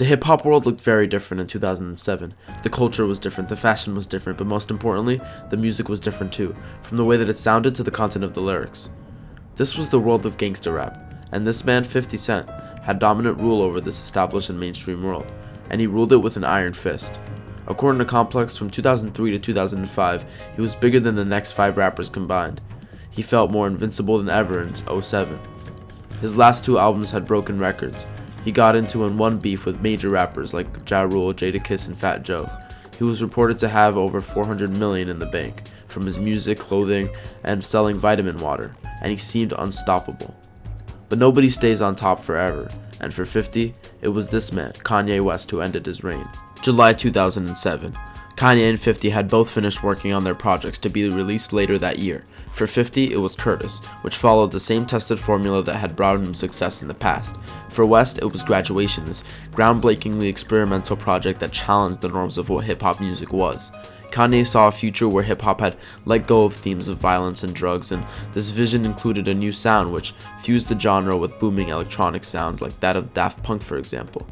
The hip-hop world looked very different in 2007. The culture was different, the fashion was different, but most importantly, the music was different too, from the way that it sounded to the content of the lyrics. This was the world of gangsta rap, and this man, 50 Cent, had dominant rule over this established and mainstream world, and he ruled it with an iron fist. According to Complex, from 2003 to 2005, he was bigger than the next 5 rappers combined. He felt more invincible than ever in 2007. His last 2 albums had broken records. He got into and won beef with major rappers like Ja Rule, Jadakiss, and Fat Joe. He was reported to have over $400 million in the bank from his music, clothing, and selling vitamin water, and he seemed unstoppable. But nobody stays on top forever, and for 50, it was this man, Kanye West, who ended his reign. July 2007. Kanye and 50 had both finished working on their projects to be released later that year. For 50, it was Curtis, which followed the same tested formula that had brought him success in the past. For West, it was Graduation, this groundbreakingly experimental project that challenged the norms of what hip-hop music was. Kanye saw a future where hip-hop had let go of themes of violence and drugs, and this vision included a new sound which fused the genre with booming electronic sounds like that of Daft Punk, for example.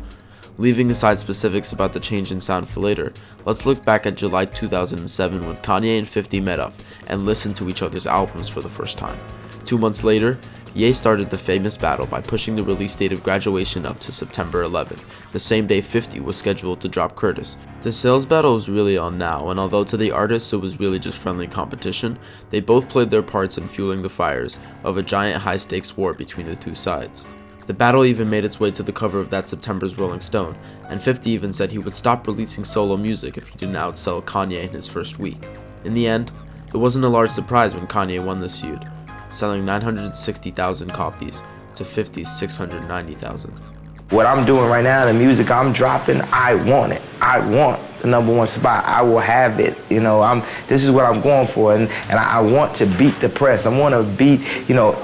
Leaving aside specifics about the change in sound for later, let's look back at July 2007 when Kanye and 50 met up and listened to each other's albums for the first time. 2 months later, Ye started the famous battle by pushing the release date of Graduation up to September 11th, the same day 50 was scheduled to drop Curtis. The sales battle is really on now, and although to the artists it was really just friendly competition, they both played their parts in fueling the fires of a giant high-stakes war between the two sides. The battle even made its way to the cover of that September's Rolling Stone, and 50 even said he would stop releasing solo music if he didn't outsell Kanye in his first week. In the end, it wasn't a large surprise when Kanye won this feud, selling 960,000 copies to 50's 690,000. What I'm doing right now, the music I'm dropping, I want it. I want the #1 spot. I will have it. This is what I'm going for, and I want to beat the press. I want to beat,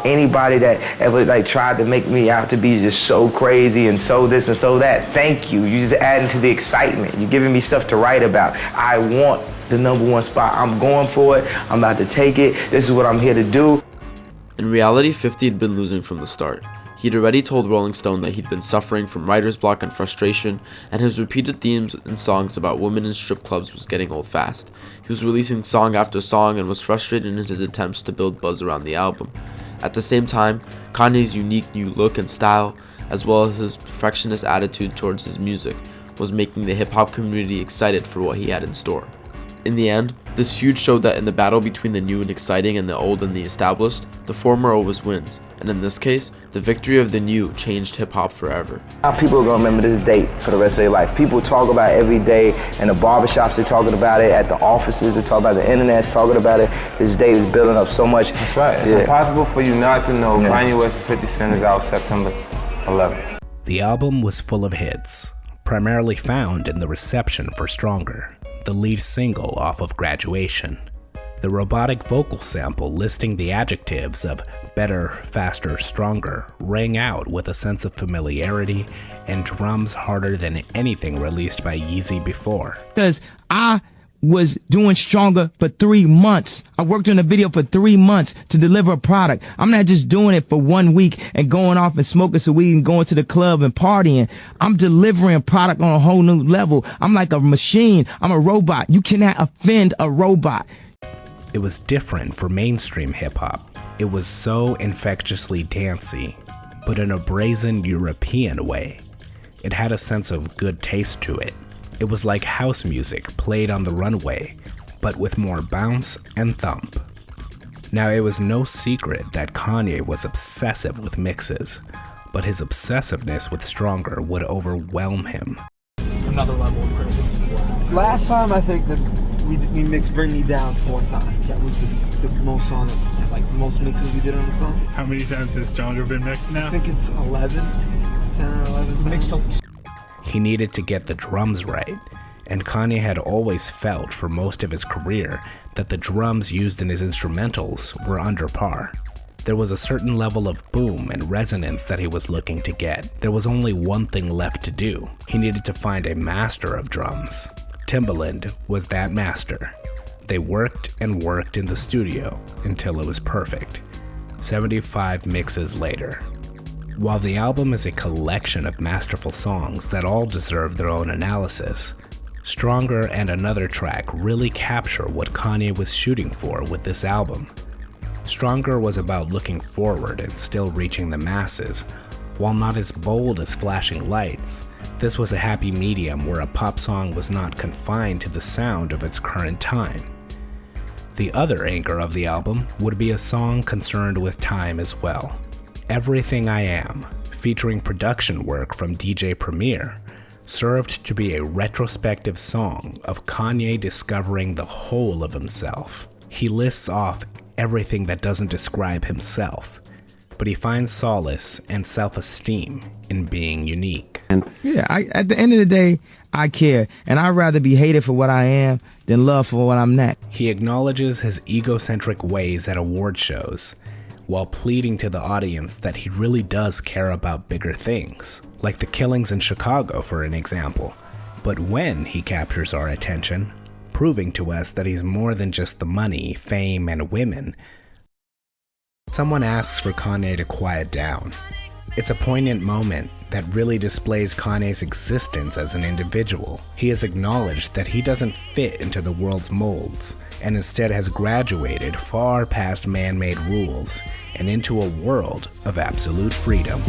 anybody that ever tried to make me out to be just so crazy and so this and so that. Thank you. You're just adding to the excitement. You're giving me stuff to write about. I want the #1 spot. I'm going for it. I'm about to take it. This is what I'm here to do. In reality, 50 had been losing from the start. He'd already told Rolling Stone that he'd been suffering from writer's block and frustration, and his repeated themes in songs about women in strip clubs was getting old fast. He was releasing song after song and was frustrated in his attempts to build buzz around the album. At the same time, Kanye's unique new look and style, as well as his perfectionist attitude towards his music, was making the hip-hop community excited for what he had in store. In the end, this feud showed that in the battle between the new and exciting and the old and the established, the former always wins, and in this case, the victory of the new changed hip-hop forever. People are going to remember this date for the rest of their life. People talk about it every day, in the barbershops they're talking about it, at the offices they're talking about it, the internet's talking about it. This date is building up so much. That's right. It's impossible for you not to know Kanye West and 50 Cent is out September 11th. The album was full of hits, primarily found in the reception for Stronger, the lead single off of Graduation. The robotic vocal sample listing the adjectives of better, faster, stronger rang out with a sense of familiarity and drums harder than anything released by Yeezy before. Because I was doing Stronger for 3 months. I worked on a video for 3 months to deliver a product. I'm not just doing it for 1 week and going off and smoking some weed and going to the club and partying. I'm delivering product on a whole new level. I'm like a machine. I'm a robot. You cannot offend a robot. It was different for mainstream hip-hop. It was so infectiously dancey, but in a brazen European way. It had a sense of good taste to it. It was like house music played on the runway, but with more bounce and thump. Now, it was no secret that Kanye was obsessive with mixes, but his obsessiveness with Stronger would overwhelm him. Another level of crazy. Last time I think that we mixed Bring Me Down 4 times. That was the most on it, like the most mixes we did on the song. How many times has Stronger been mixed now? I think it's 10 or 11 times. He needed to get the drums right, and Kanye had always felt for most of his career that the drums used in his instrumentals were under par. There was a certain level of boom and resonance that he was looking to get. There was only one thing left to do. He needed to find a master of drums. Timbaland was that master. They worked and worked in the studio until it was perfect. 75 mixes later. While the album is a collection of masterful songs that all deserve their own analysis, Stronger and Another Track really capture what Kanye was shooting for with this album. Stronger was about looking forward and still reaching the masses. While not as bold as Flashing Lights, this was a happy medium where a pop song was not confined to the sound of its current time. The other anchor of the album would be a song concerned with time as well. Everything I Am, featuring production work from DJ Premier, served to be a retrospective song of Kanye discovering the whole of himself. He lists off everything that doesn't describe himself, but he finds solace and self-esteem in being unique. Yeah, at the end of the day, I care, and I'd rather be hated for what I am than loved for what I'm not. He acknowledges his egocentric ways at award shows, while pleading to the audience that he really does care about bigger things, like the killings in Chicago, for an example. But when he captures our attention, proving to us that he's more than just the money, fame, and women, someone asks for Kanye to quiet down. It's a poignant moment that really displays Kanye's existence as an individual. He has acknowledged that he doesn't fit into the world's molds, and instead has graduated far past man-made rules and into a world of absolute freedom.